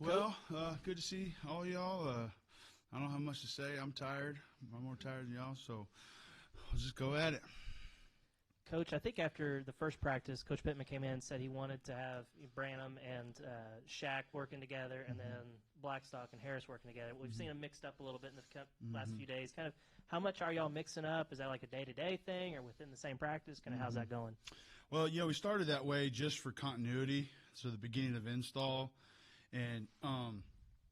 Well, good to see all y'all. I don't have much to say. I'm tired. I'm more tired than y'all, so I'll just go at it. Coach, I think after the first practice, Coach Pittman came in and said he wanted to have Branham and Shaq working together, and then Blackstock and Harris working together. We've seen them mixed up a little bit in the last few days. Kind of, how much are y'all mixing up? Is that like a day-to-day thing, or within the same practice? Kind of, how's that going? Well, we started that way just for continuity, so the beginning of install, and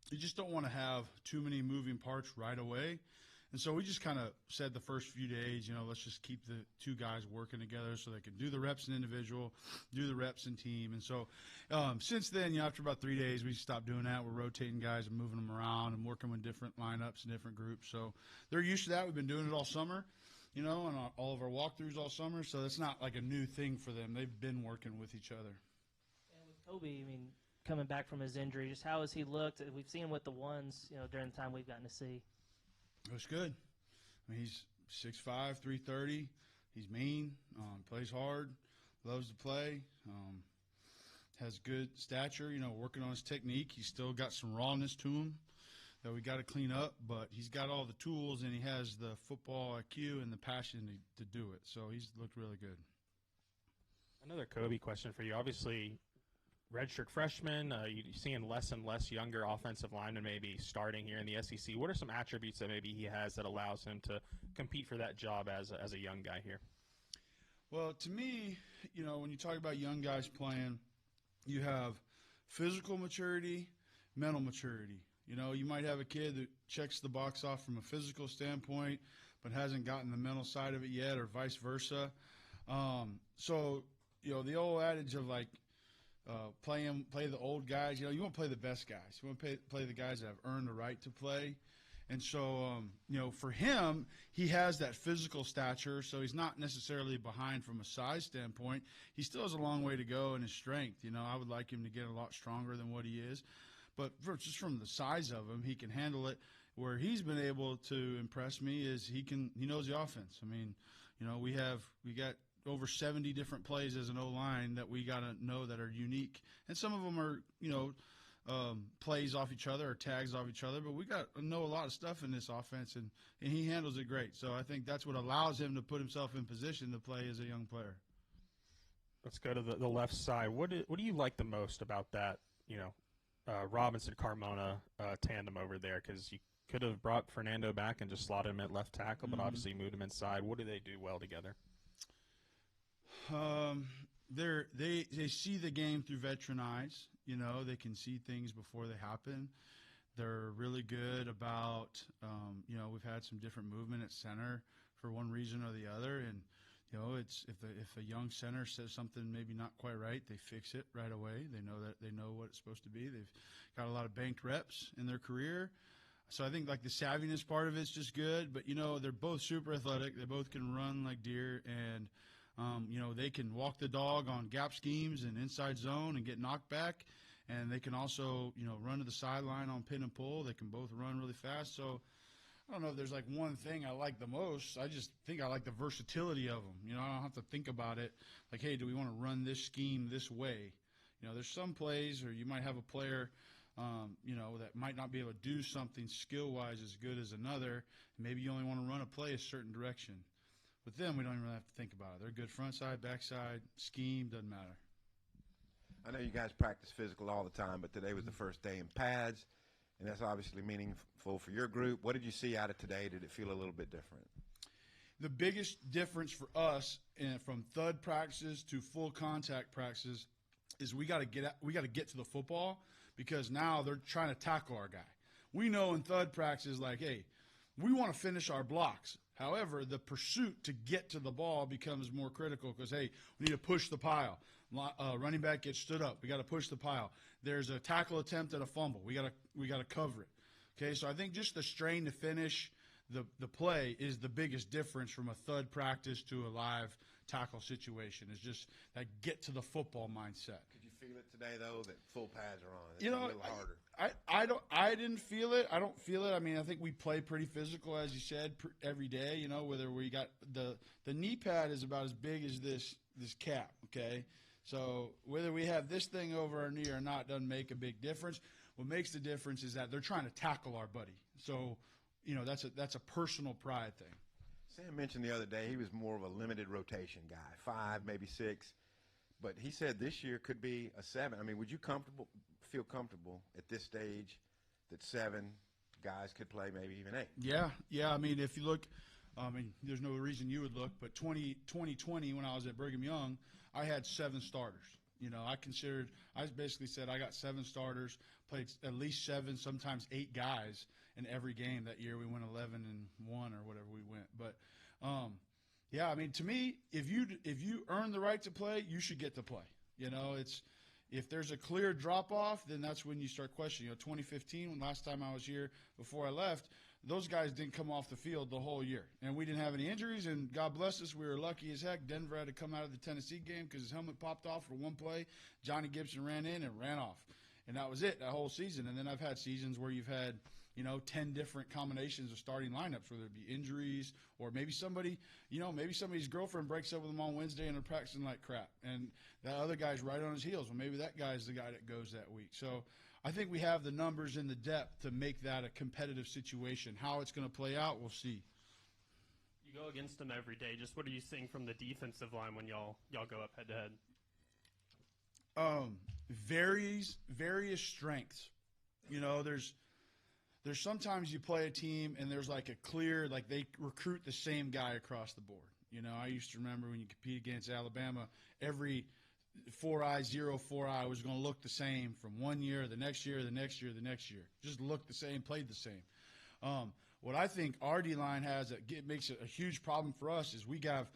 you just don't want to have too many moving parts right away. And so we just kind of said the first few days, let's just keep the two guys working together so they can do the reps in individual, do the reps in team. And so since then, after about 3 days, we stopped doing that. We're rotating guys and moving them around and working with different lineups and different groups. So they're used to that. We've been doing it all summer, and all of our walkthroughs all summer. So it's not like a new thing for them. They've been working with each other. And with Kobe, coming back from his injury, just how has he looked? We've seen him with the ones, during the time we've gotten to see. Looks good. He's 6'5", 330. He's mean, plays hard, loves to play, has good stature, working on his technique. He's still got some rawness to him that we got to clean up, but he's got all the tools and he has the football IQ and the passion to do it. So he's looked really good. Another Kobe question for you. Obviously, redshirt freshman, you're seeing less and less younger offensive linemen maybe starting here in the SEC. What are some attributes that maybe he has that allows him to compete for that job as a young guy here? Well, to me, when you talk about young guys playing, you have physical maturity, mental maturity. You might have a kid that checks the box off from a physical standpoint but hasn't gotten the mental side of it yet, or vice versa. So, the old adage of play the old guys. You want to play the best guys. You want to play the guys that have earned the right to play. And so, for him, he has that physical stature, so he's not necessarily behind from a size standpoint. He still has a long way to go in his strength. I would like him to get a lot stronger than what he is. But just from the size of him, he can handle it. Where he's been able to impress me is he knows the offense. We got over 70 different plays as an O-line that we got to know that are unique. And some of them are, plays off each other or tags off each other, but we got to know a lot of stuff in this offense, and he handles it great. So I think that's what allows him to put himself in position to play as a young player. Let's go to the left side. What do you like the most about that, Robinson-Carmona tandem over there? Because you could have brought Fernando back and just slotted him at left tackle, but obviously moved him inside. What do they do well together? They see the game through veteran eyes. They can see things before they happen. They're really good about, we've had some different movement at center for one reason or the other, and it's if a young center says something maybe not quite right, they fix it right away. They know what it's supposed to be. They've got a lot of banked reps in their career. So I think the savviness part of it's just good, but they're both super athletic. They both can run like deer, and they can walk the dog on gap schemes and inside zone and get knocked back, and they can also run to the sideline on pin and pull. They can both run really fast. So I don't know if there's one thing I like the most. I just think I like the versatility of them. I don't have to think about it hey, do we want to run this scheme this way? There's some plays where you might have a player that might not be able to do something skill-wise as good as another. Maybe you only want to run a play a certain direction. With them, we don't even really have to think about it. They're good front side, back side, scheme, doesn't matter. I know you guys practice physical all the time, but today was the first day in pads, and that's obviously meaningful for your group. What did you see out of today? Did it feel a little bit different? The biggest difference for us from thud practices to full contact practices is we got to get to the football, because now they're trying to tackle our guy. We know in thud practices, hey, we want to finish our blocks. However, the pursuit to get to the ball becomes more critical because, hey, we need to push the pile. Running back gets stood up. We got to push the pile. There's a tackle attempt at a fumble. We got to cover it. Okay, so I think just the strain to finish the play is the biggest difference from a thud practice to a live tackle situation. Is just that get to the football mindset. Could you feel it today though that full pads are on? It's a little harder. I didn't feel it. I don't feel it. I think we play pretty physical, as you said, every day. Whether we got the knee pad is about as big as this cap. Okay, So whether we have this thing over our knee or not doesn't make a big difference. What makes the difference is that they're trying to tackle our buddy. So, that's a personal pride thing. Sam mentioned the other day he was more of a limited rotation guy, 5, maybe 6. But he said this year could be a 7. I mean, would you feel comfortable at this stage that 7 guys could play, maybe even 8? Yeah. I mean, if you look, there's no reason you would look, but 2020 when I was at Brigham Young, I had 7 starters. I basically said I got 7 starters, played at least 7, sometimes 8 guys in every game that year. We went 11-1 or whatever we went. But, yeah, I mean, to me, if you earn the right to play, you should get to play. If there's a clear drop-off, then that's when you start questioning. 2015, when last time I was here before I left, those guys didn't come off the field the whole year. And we didn't have any injuries, and God bless us, we were lucky as heck. Denver had to come out of the Tennessee game because his helmet popped off for one play. Johnny Gibson ran in and ran off. And that was it, that whole season. And then I've had seasons where you've had, 10 different combinations of starting lineups, whether it be injuries or maybe somebody's girlfriend breaks up with them on Wednesday and they're practicing like crap. And that other guy's right on his heels. Well, maybe that guy's the guy that goes that week. So I think we have the numbers and the depth to make that a competitive situation. How it's going to play out, we'll see. You go against them every day. Just what are you seeing from the defensive line when y'all go up head to head? Various strengths. There's sometimes you play a team and there's like a clear, like they recruit the same guy across the board. I used to remember when you compete against Alabama, every 4-eye, 0-4-eye was going to look the same from one year, the next year, the next year, the next year. Just looked the same, played the same. What I think our D-line has that makes it a huge problem for us is we got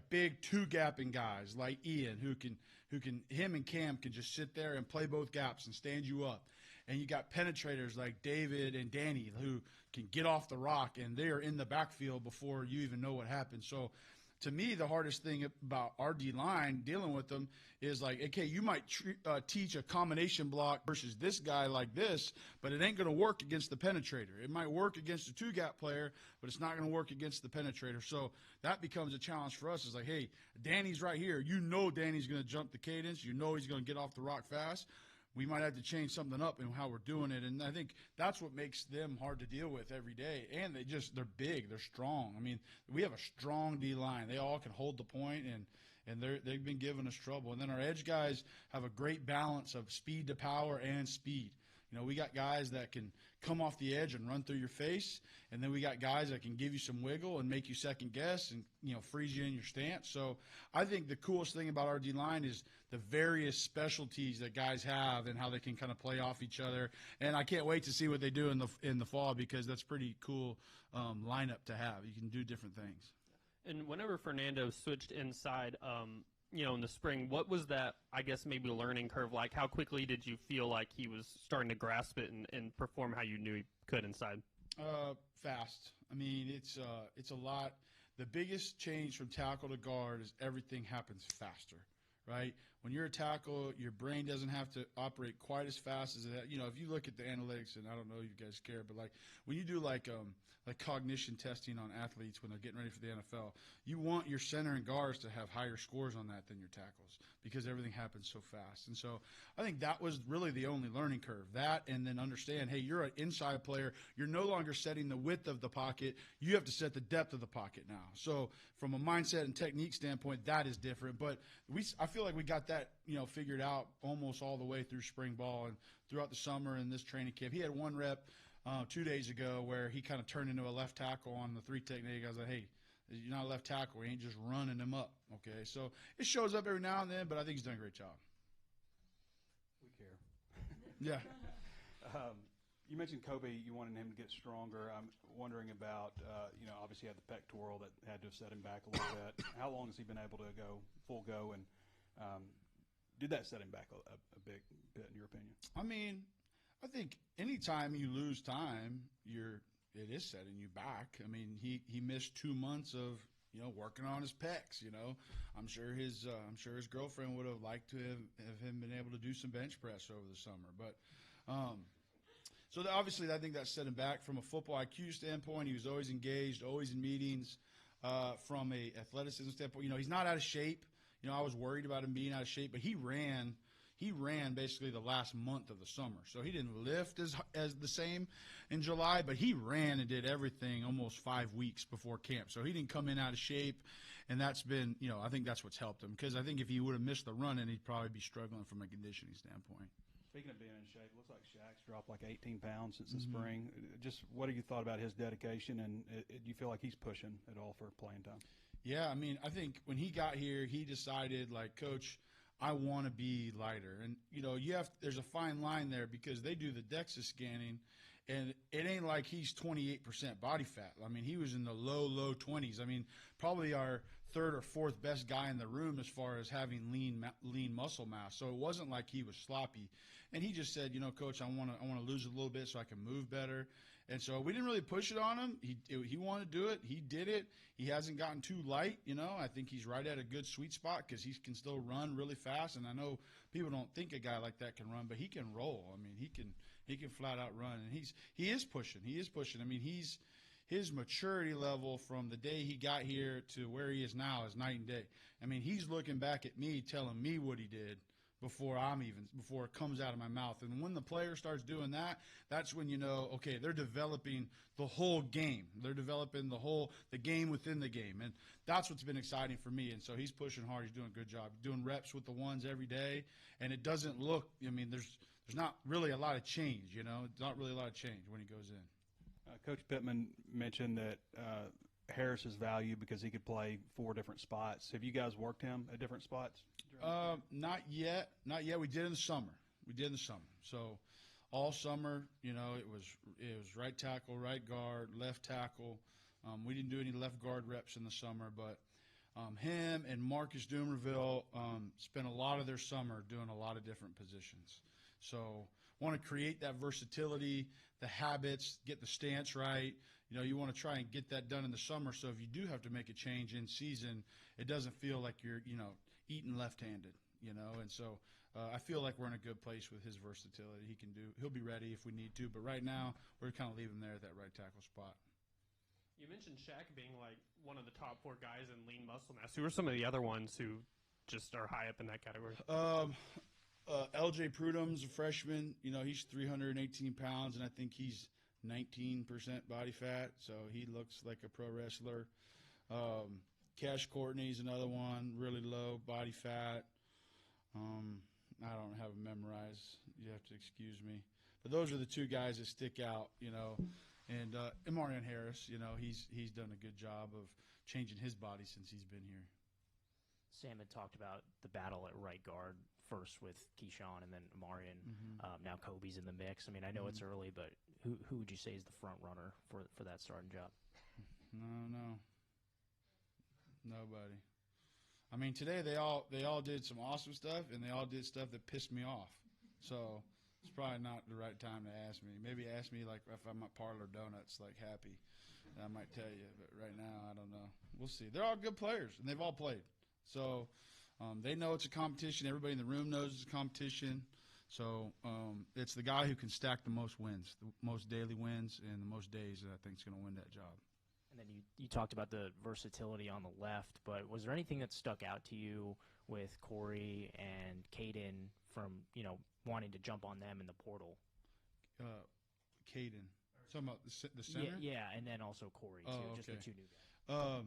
big 2-gapping guys like Ian him and Cam can just sit there and play both gaps and stand you up. And you got penetrators like David and Danny who can get off the rock, and they are in the backfield before you even know what happened. So to me, the hardest thing about our D-line dealing with them is like, okay, you might teach a combination block versus this guy like this, but it ain't going to work against the penetrator. It might work against a 2-gap player, but it's not going to work against the penetrator. So that becomes a challenge for us. It's like, hey, Danny's right here. Danny's going to jump the cadence. He's going to get off the rock fast. We might have to change something up in how we're doing it. And I think that's what makes them hard to deal with every day. And they're big. They're strong. I mean, we have a strong D-line. They all can hold the point, and they've been giving us trouble. And then our edge guys have a great balance of speed to power and speed. We got guys that can come off the edge and run through your face, and then we got guys that can give you some wiggle and make you second guess and freeze you in your stance. So I think the coolest thing about our D-line is the various specialties that guys have and how they can kind of play off each other. And I can't wait to see what they do in the fall, because that's pretty cool lineup to have. You can do different things. And whenever Fernando switched inside, in the spring, what was that, I guess, maybe learning curve like? How quickly did you feel like he was starting to grasp it and perform how you knew he could inside? Fast. I mean, it's a lot. The biggest change from tackle to guard is everything happens faster, right? When you're a tackle, your brain doesn't have to operate quite as fast as that. If you look at the analytics, and I don't know if you guys care, but like when you do like cognition testing on athletes when they're getting ready for the NFL, you want your center and guards to have higher scores on that than your tackles, because everything happens so fast. And so I think that was really the only learning curve. That, and then understand, hey, you're an inside player. You're no longer setting the width of the pocket. You have to set the depth of the pocket now. So from a mindset and technique standpoint, that is different. But I feel like we got that figured out almost all the way through spring ball and throughout the summer and this training camp. He had one rep 2 days ago where he kind of turned into a left tackle on the 3 technique. I was like, hey, you're not a left tackle. He ain't just running him up, okay? So it shows up every now and then, but I think he's done a great job. We care. Yeah. You mentioned Kobe. You wanted him to get stronger. I'm wondering about, obviously he had the pectoral that had to have set him back a little bit. How long has he been able to go full go, and did that set him back a big bit, in your opinion? I mean, I think anytime you lose time, it is setting you back. I mean, he missed 2 months of working on his pecs. I'm sure his girlfriend would have liked to have him been able to do some bench press over the summer. But so obviously, I think that set him back from a football IQ standpoint. He was always engaged, always in meetings. From a athleticism standpoint, he's not out of shape. I was worried about him being out of shape, but he ran basically the last month of the summer. So he didn't lift as the same in July, but he ran and did everything almost 5 weeks before camp. So he didn't come in out of shape, and that's been, I think that's what's helped him, because I think if he would have missed the running, he'd probably be struggling from a conditioning standpoint. Speaking of being in shape, it looks like Shaq's dropped like 18 pounds since the spring. Just what have you thought about his dedication, and do you feel like he's pushing at all for playing time? Yeah, I mean, I think when he got here, he decided, like, Coach, I want to be lighter. And, there's a fine line there, because they do the DEXA scanning, and it ain't like he's 28% body fat. I mean, he was in the low 20s. I mean, probably our third or fourth best guy in the room as far as having lean muscle mass. So it wasn't like he was sloppy. And he just said, Coach, I want to lose a little bit so I can move better. And so we didn't really push it on him. He wanted to do it. He did it. He hasn't gotten too light. I think he's right at a good sweet spot, because he can still run really fast. And I know people don't think a guy like that can run, but he can roll. I mean, he can flat out run, and he is pushing. I mean, his maturity level from the day he got here to where he is now is night and day. I mean, he's looking back at me, telling me what he did before it comes out of my mouth. And when the player starts doing that, that's when okay, they're developing the whole game. They're developing the game within the game. And that's what's been exciting for me. And so he's pushing hard. He's doing a good job. Doing reps with the ones every day. And it doesn't look, there's not really a lot of change, It's not really a lot of change when he goes in. Coach Pittman mentioned that Harris's value because he could play 4 different spots. Have you guys worked him at different spots? Not yet. We did in the summer. So all summer, it was right tackle, right guard, left tackle. We didn't do any left guard reps in the summer, but him and Marcus Doomerville spent a lot of their summer doing a lot of different positions. So want to create that versatility, the habits, get the stance right. You want to try and get that done in the summer, so if you do have to make a change in season, it doesn't feel like you're, eating left-handed, And so I feel like we're in a good place with his versatility. He'll be ready if we need to, but right now we're kind of leaving him there at that right tackle spot. You mentioned Shaq being like one of the top 4 guys in lean muscle mass. Who are some of the other ones who just are high up in that category? LJ Prudhom's a freshman. He's 318 pounds, and I think he's 19% body fat, so he looks like a pro wrestler. Cash Courtney's another one, really low body fat. I don't have them memorized. You have to excuse me. But those are the 2 guys that stick out, And Marion Harris, he's done a good job of changing his body since he's been here. Sam had talked about the battle at right guard, first with Keyshawn and then Marion. Now Kobe's in the mix. I mean, I know it's early, but who would you say is the front runner for that starting job? No. Nobody. I mean, today they all did some awesome stuff, and they all did stuff that pissed me off. So it's probably not the right time to ask me. Maybe ask me like if I'm at Parlor Donuts, like happy. I might tell you, but right now I don't know. We'll see. They're all good players, and they've all played. So they know it's a competition. Everybody in the room knows it's a competition. So it's the guy who can stack the most wins, the most daily wins, and the most days that I think is going to win that job. And then you talked about the versatility on the left, but was there anything that stuck out to you with Corey and Caden from, wanting to jump on them in the portal? Caden. Talking about the center? Yeah, and then also Corey, too, just the 2 new guys.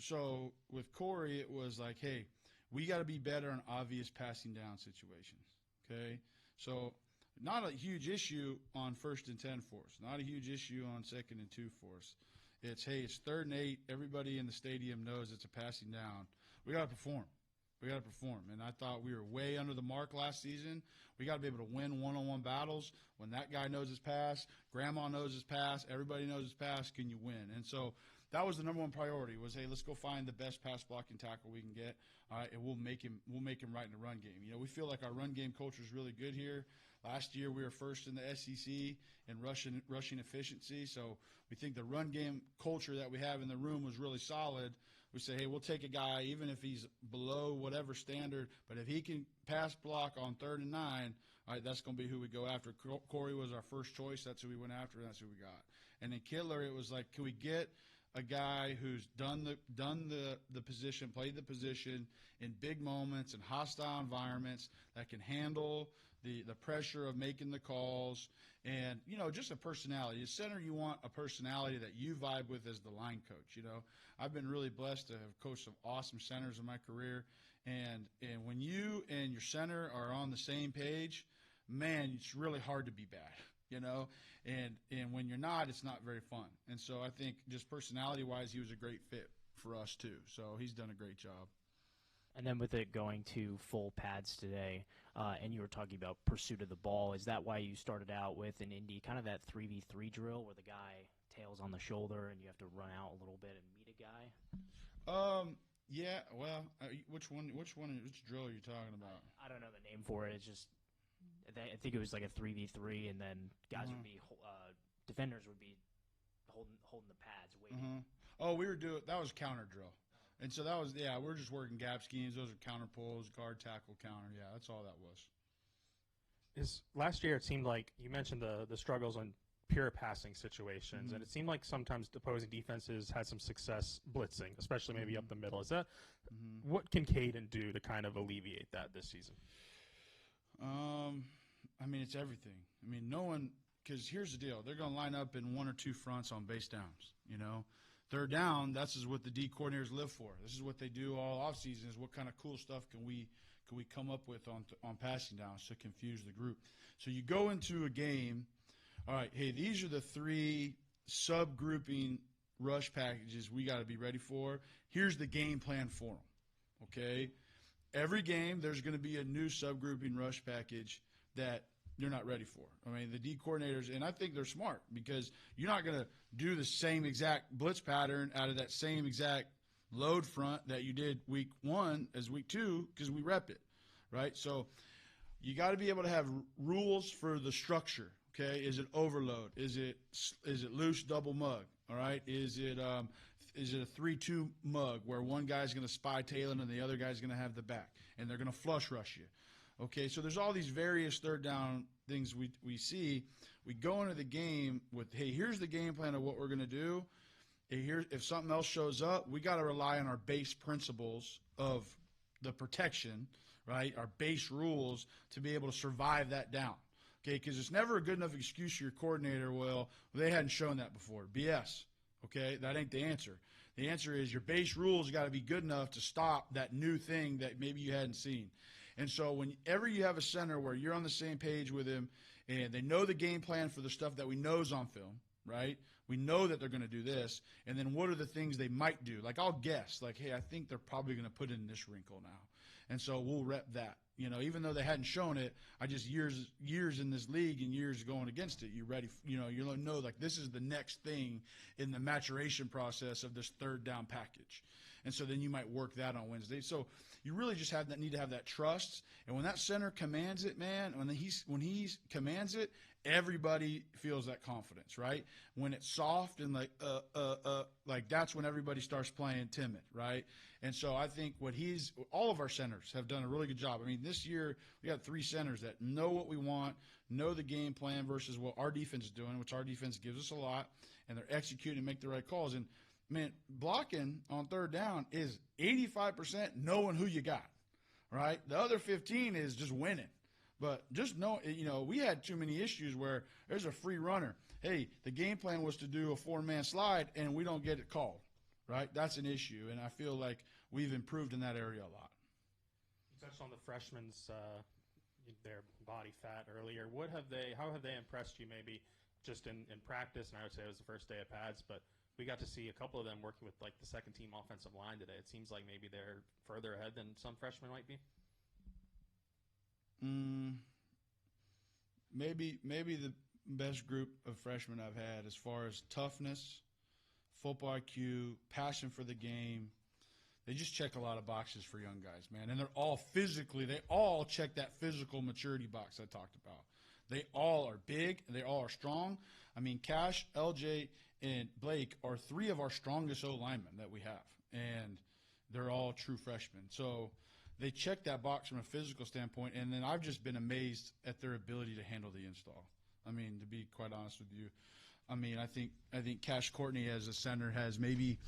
So with Corey, it was like, hey, we got to be better in obvious passing down situations, okay? So not a huge issue on 1st and 10 for us, not a huge issue on 2nd and 2 for us. It's 3rd and 8. Everybody in the stadium knows it's a passing down. We got to perform. And I thought we were way under the mark last season. We got to be able to win one-on-one battles. When that guy knows his pass, grandma knows his pass, everybody knows his pass, can you win? And so that was the number 1 priority was, hey, let's go find the best pass blocking tackle we can get. All right, and we'll make him right in the run game. We feel like our run game culture is really good here. Last year we were first in the SEC in rushing efficiency, so we think the run game culture that we have in the room was really solid. We say, hey, we'll take a guy even if he's below whatever standard, but if he can pass block on 3rd and 9, all right, that's going to be who we go after. Corey was our first choice. That's who we went after, and that's who we got. And then Kidler, it was like, can we get a guy who's done the position, played the position in big moments and hostile environments, that can handle the pressure of making the calls, and, you know, just a personality. As center, you want a personality that you vibe with as the line coach. You know, I've been really blessed to have coached some awesome centers in my career, and when you and your center are on the same page, man, it's really hard to be bad. You know, and when you're not, it's not very fun. And so I think just personality-wise, he was a great fit for us too. So he's done a great job. And then with it going to full pads today, and you were talking about pursuit of the ball, is that why you started out with an Indy, kind of that 3v3 drill where the guy tails on the shoulder and you have to run out a little bit and meet a guy? Yeah. Well, which drill are you talking about? I don't know the name for it. It's just, I think it was like a 3v3, and then guys would be defenders would be holding the pads, waiting. Oh, that was counter drill, and so that was we're just working gap schemes. Those are counter pulls, guard, tackle, counter. Yeah, that's all that was. Last year it seemed like you mentioned the struggles on pure passing situations, and it seemed like sometimes opposing defenses had some success blitzing, especially maybe up the middle. Is that what can Caden do to kind of alleviate that this season? I mean, it's everything. I mean, no one, because here's the deal. They're going to line up in one or two fronts on base downs, you know. Third down, that's is what the D coordinators live for. This is what they do all offseason, is what kind of cool stuff can we come up with on passing downs to confuse the group. So you go into a game, all right, hey, these are the three subgrouping rush packages we got to be ready for. Here's the game plan for them, okay? Every game, there's going to be a new subgrouping rush package that you're not ready for. I mean, the D coordinators, and I think they're smart, because you're not going to do the same exact blitz pattern out of that same exact load front that you did week one as week two, because we rep it, right? So you got to be able to have rules for the structure, okay? Is it overload? Is it loose double mug, all right? Is it a 3-2 mug where one guy's going to spy Talon and the other guy's going to have the back, and they're going to flush rush you? Okay, so there's all these various third down things we see. We go into the game with, hey, here's the game plan of what we're going to do. If something else shows up, we got to rely on our base principles of the protection, right, our base rules to be able to survive that down. Okay, because it's never a good enough excuse to your coordinator, well, they hadn't shown that before. BS. Okay, that ain't the answer. The answer is your base rules got to be good enough to stop that new thing that maybe you hadn't seen. And so whenever you have a center where you're on the same page with him and they know the game plan for the stuff that we know is on film, right? We know that they're going to do this. And then what are the things they might do? Like, I'll guess, like, hey, I think they're probably going to put in this wrinkle now. And so we'll rep that. You know, even though they hadn't shown it, I just years in this league and years going against it, you're ready. You know, like this is the next thing in the maturation process of this third down package. And so then you might work that on Wednesday. So you really just need to have that trust. And when that center commands it, man, when he commands it, everybody feels that confidence, right? When it's soft and like that's when everybody starts playing timid, right? And so I think all of our centers have done a really good job. I mean, this year we got 3 centers that know what we want, know the game plan versus what our defense is doing, which our defense gives us a lot, and they're executing and make the right calls. And man, blocking on third down is 85% knowing who you got, right? The other 15 is just winning. But just know, we had too many issues where there's a free runner. Hey, the game plan was to do a 4-man slide, and we don't get it called, right? That's an issue, and I feel like we've improved in that area a lot. You touched on the freshmen's their body fat earlier. How have they impressed you maybe just in practice? And I would say it was the first day of pads, but we got to see a couple of them working with like the second-team offensive line today. It seems like maybe they're further ahead than some freshmen might be. Maybe the best group of freshmen I've had as far as toughness, football IQ, passion for the game. They just check a lot of boxes for young guys, man. And they all check that physical maturity box I talked about. They all are big. They all are strong. I mean, Cash, LJ, and Blake are 3 of our strongest O-linemen that we have. And they're all true freshmen. So they check that box from a physical standpoint, and then I've just been amazed at their ability to handle the install. I mean, to be quite honest with you, I mean, I think Cash Courtney as a center has maybe,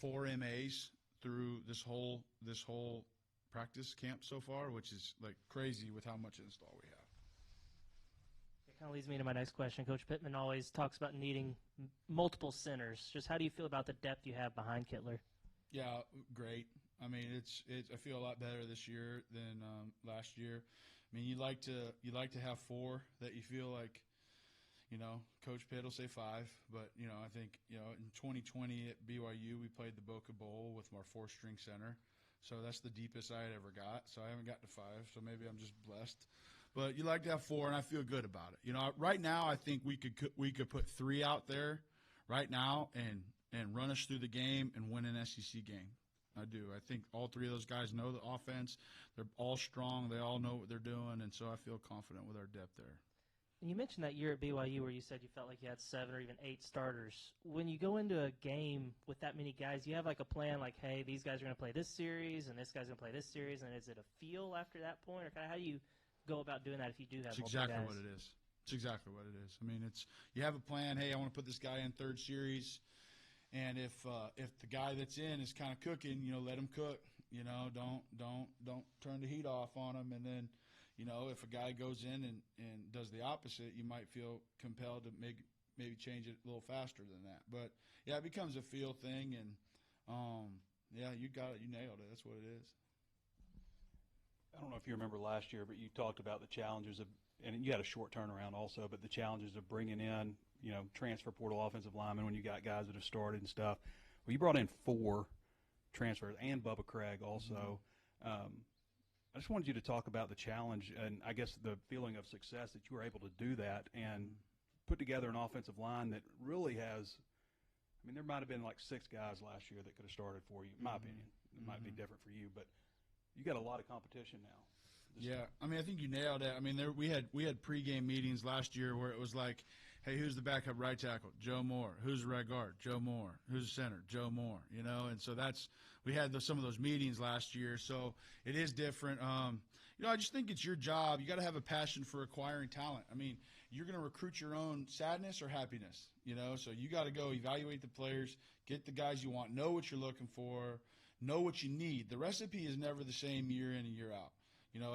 4 MAs through this whole practice camp so far, which is like crazy with how much install we have. It kind of leads me to my next question. Coach Pittman always talks about needing multiple centers. Just how do you feel about the depth you have behind Kittler? Yeah, great. I mean, I feel a lot better this year than last year. I mean, you like to have 4 that you feel like, Coach Pitt will say 5, but I think in 2020 at BYU we played the Boca Bowl with our 4-string center, so that's the deepest I had ever got. So I haven't got to 5, so maybe I'm just blessed. But you like to have 4, and I feel good about it. Right now I think we could put 3 out there right now and run us through the game and win an SEC game. I do. I think all 3 of those guys know the offense. They're all strong. They all know what they're doing, and so I feel confident with our depth there. And you mentioned that year at BYU where you said you felt like you had 7 or even 8 starters. When you go into a game with that many guys, you have like a plan like, hey, these guys are going to play this series and this guy's going to play this series, and is it a feel after that point? Or kind of how do you go about doing that if you do have It's multiple exactly guys? what it is. It's exactly what it is. I mean, you have a plan. Hey, I want to put this guy in 3rd series, and if the guy that's in is kind of cooking, let him cook. Don't turn the heat off on him, and then. If a guy goes in and does the opposite, you might feel compelled to maybe change it a little faster than that. But, yeah, it becomes a feel thing, and, you got it. You nailed it. That's what it is. I don't know if you remember last year, but you talked about the challenges of – and you had a short turnaround also, but the challenges of bringing in, transfer portal offensive linemen when you got guys that have started and stuff. Well, you brought in 4 transfers and Bubba Craig also. Mm-hmm. I just wanted you to talk about the challenge and I guess the feeling of success that you were able to do that and put together an offensive line that really has – I mean, there might have been like 6 guys last year that could have started for you, in my opinion. It might be different for you, but you got a lot of competition now. Yeah, I mean, I think you nailed it. I mean, we had pregame meetings last year where it was like, hey, who's the backup right tackle? Joe Moore. Who's the right guard? Joe Moore. Who's the center? Joe Moore. And so we had some of those meetings last year. So it is different. I just think it's your job. You got to have a passion for acquiring talent. I mean, you're going to recruit your own sadness or happiness. So you got to go evaluate the players, get the guys you want, know what you're looking for, know what you need. The recipe is never the same year in and year out.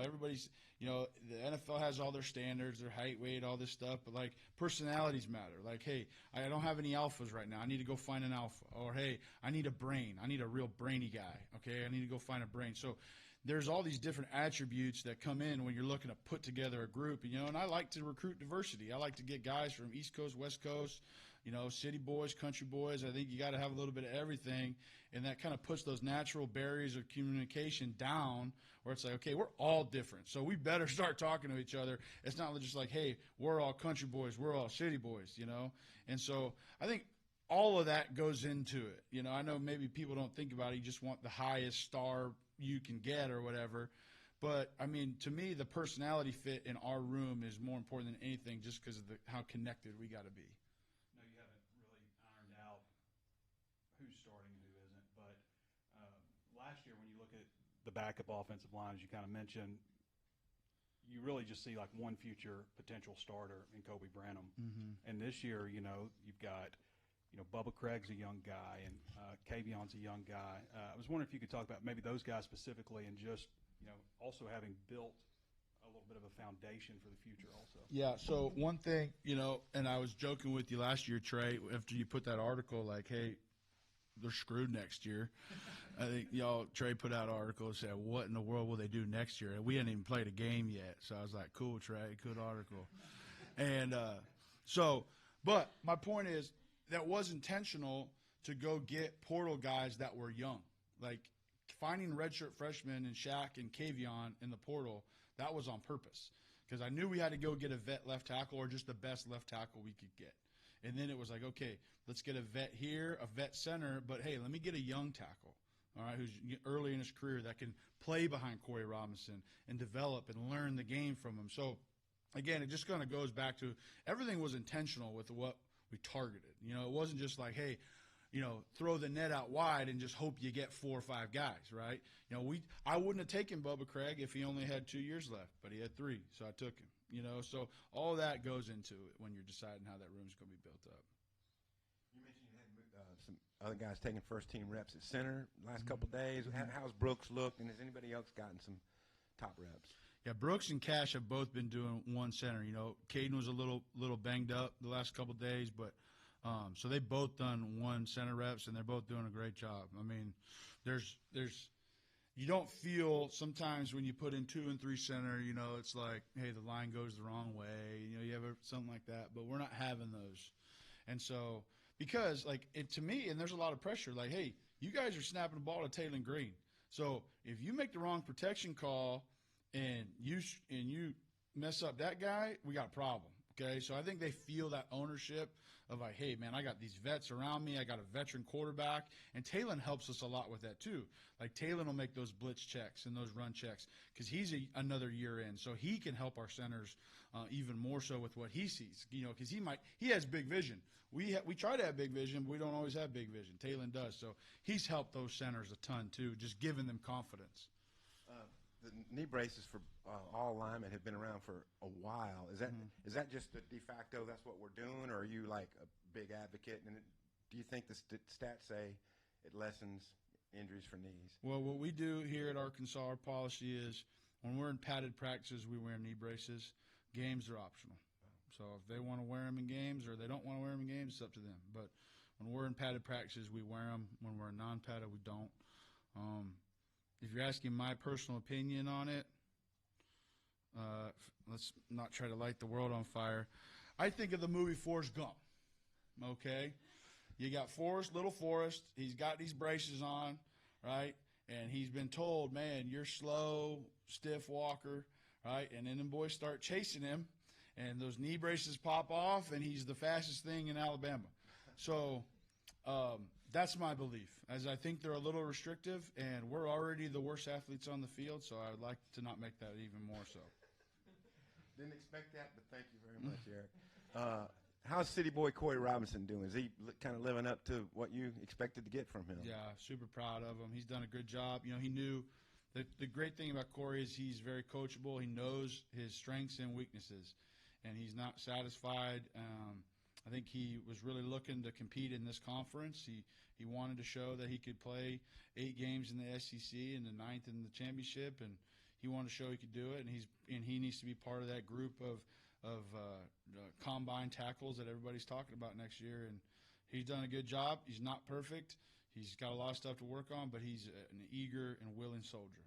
Everybody's, the NFL has all their standards, their height, weight, all this stuff, but like personalities matter. Like, hey, I don't have any alphas right now. I need to go find an alpha. Or, hey, I need a brain. I need a real brainy guy. Okay, I need to go find a brain. So there's all these different attributes that come in when you're looking to put together a group. And I like to recruit diversity. I like to get guys from East Coast, West Coast, city boys, country boys. I think you got to have a little bit of everything, and that kind of puts those natural barriers of communication down where it's like, okay, we're all different, so we better start talking to each other. It's not just like, hey, we're all country boys, we're all city boys, And so I think all of that goes into it. I know maybe people don't think about it. You just want the highest star you can get or whatever. But, I mean, to me, the personality fit in our room is more important than anything just because of how connected we got to be. No, you haven't really ironed out who's starting and who isn't. But last year when you look at the backup offensive line, as you kind of mentioned, you really just see like one future potential starter in Kobe Branham. Mm-hmm. And this year, you've got Bubba Craig's a young guy and Kavion's a young guy. I was wondering if you could talk about maybe those guys specifically and just also having built a little bit of a foundation for the future also. Yeah, so one thing, and I was joking with you last year, Trey, after you put that article, like, hey, they're screwed next year. I think Trey put out an article and said, what in the world will they do next year? And we hadn't even played a game yet. So I was like, cool, Trey, good article. And but my point is that was intentional to go get portal guys that were young. Like, finding redshirt freshmen and Shaq and Kavion in the portal, that was on purpose because I knew we had to go get a vet left tackle or just the best left tackle we could get. And then it was like, okay, let's get a vet here, a vet center, but hey, let me get a young tackle, all right, who's early in his career that can play behind Corey Robinson and develop and learn the game from him. So, again, it just kind of goes back to everything was intentional with what we targeted. It wasn't just like, hey, throw the net out wide and just hope you get 4 or 5 guys, right? I wouldn't have taken Bubba Craig if he only had 2 years left, but he had 3, so I took him. So all that goes into it when you're deciding how that room's going to be built up. You mentioned you had some other guys taking first-team reps at center last couple of days. How's Brooks looked, and has anybody else gotten some top reps? Yeah, Brooks and Cash have both been doing one center. Caden was a little banged up the last couple of days, but so they both done one center reps, and they're both doing a great job. I mean, there's you don't feel sometimes when you put in 2 and 3 center, it's like, hey, the line goes the wrong way. You have something like that, but we're not having those. And so because to me, and there's a lot of pressure, like, hey, you guys are snapping the ball to Taylon Green. So if you make the wrong protection call and you mess up that guy, we got a problem. Okay, so I think they feel that ownership of like, hey, man, I got these vets around me. I got a veteran quarterback. And Taylon helps us a lot with that too. Like Taylon will make those blitz checks and those run checks because he's another year in. So he can help our centers even more so with what he sees, because he has big vision. We try to have big vision, but we don't always have big vision. Taylon does. So he's helped those centers a ton too, just giving them confidence. The knee braces for all linemen have been around for a while. Is that just the de facto? That's what we're doing, or are you like a big advocate? And do you think the stats say it lessens injuries for knees? Well, what we do here at Arkansas, our policy is when we're in padded practices, we wear knee braces. Games are optional. So if they want to wear them in games or they don't want to wear them in games, it's up to them. But when we're in padded practices, we wear them. When we're in non-padded, we don't. If you're asking my personal opinion on it, let's not try to light the world on fire. I think of the movie Forrest Gump, okay? You got little Forrest. He's got these braces on, right? And he's been told, man, you're slow, stiff walker, right? And then the boys start chasing him, and those knee braces pop off, and he's the fastest thing in Alabama. So that's my belief, as I think they're a little restrictive, and we're already the worst athletes on the field, so I would like to not make that even more so. Didn't expect that, but thank you very much, Eric. How's City Boy Corey Robinson doing? Is he kind of living up to what you expected to get from him? Yeah, super proud of him. He's done a good job. He knew that the great thing about Corey is he's very coachable. He knows his strengths and weaknesses, and he's not satisfied. I think he was really looking to compete in this conference. He wanted to show that he could play 8 games in the SEC and the 9th in the championship, and he wanted to show he could do it. And he needs to be part of that group of combine tackles that everybody's talking about next year. And he's done a good job. He's not perfect. He's got a lot of stuff to work on, but he's an eager and willing soldier.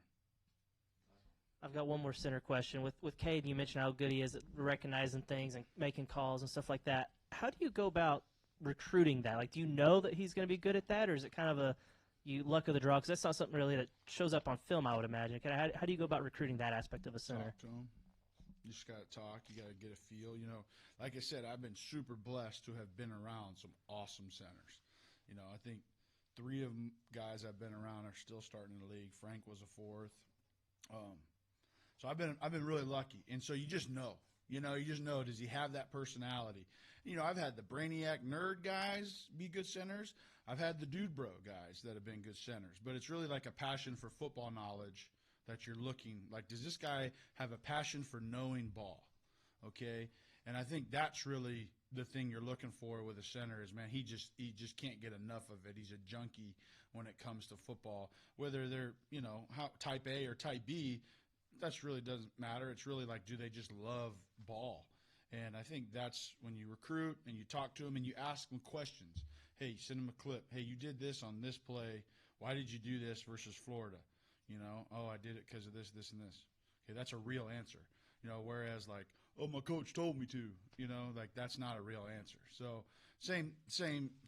I've got one more center question. With Cade, you mentioned how good he is at recognizing things and making calls and stuff like that. How do you go about recruiting that? Like, do you know that he's going to be good at that, or is it kind of luck of the draw? Because that's not something really that shows up on film, I would imagine. How do you go about recruiting that aspect of a center? Talk to him. You just got to talk. You got to get a feel. Like I said, I've been super blessed to have been around some awesome centers. I think 3 of them guys I've been around are still starting in the league. Frank was a 4th. So I've been really lucky. And so you just know. You just know, does he have that personality? I've had the brainiac nerd guys be good centers. I've had the dude bro guys that have been good centers. But it's really like a passion for football knowledge that you're looking. Like, does this guy have a passion for knowing ball? Okay? And I think that's really the thing you're looking for with a center is, man, he just can't get enough of it. He's a junkie when it comes to football. Whether they're, type A or type B, that's really doesn't matter. It's really like, do they just love ball? And I think that's when you recruit and you talk to them and you ask them questions. Hey, you send them a clip. Hey, you did this on this play. Why did you do this versus Florida? Oh, I did it because of this, this, and this. Okay, that's a real answer. Whereas like, oh, my coach told me to. Like that's not a real answer. So same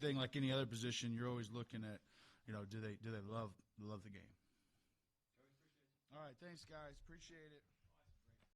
thing like any other position. You're always looking at, do they love the game? All right, thanks guys, appreciate it.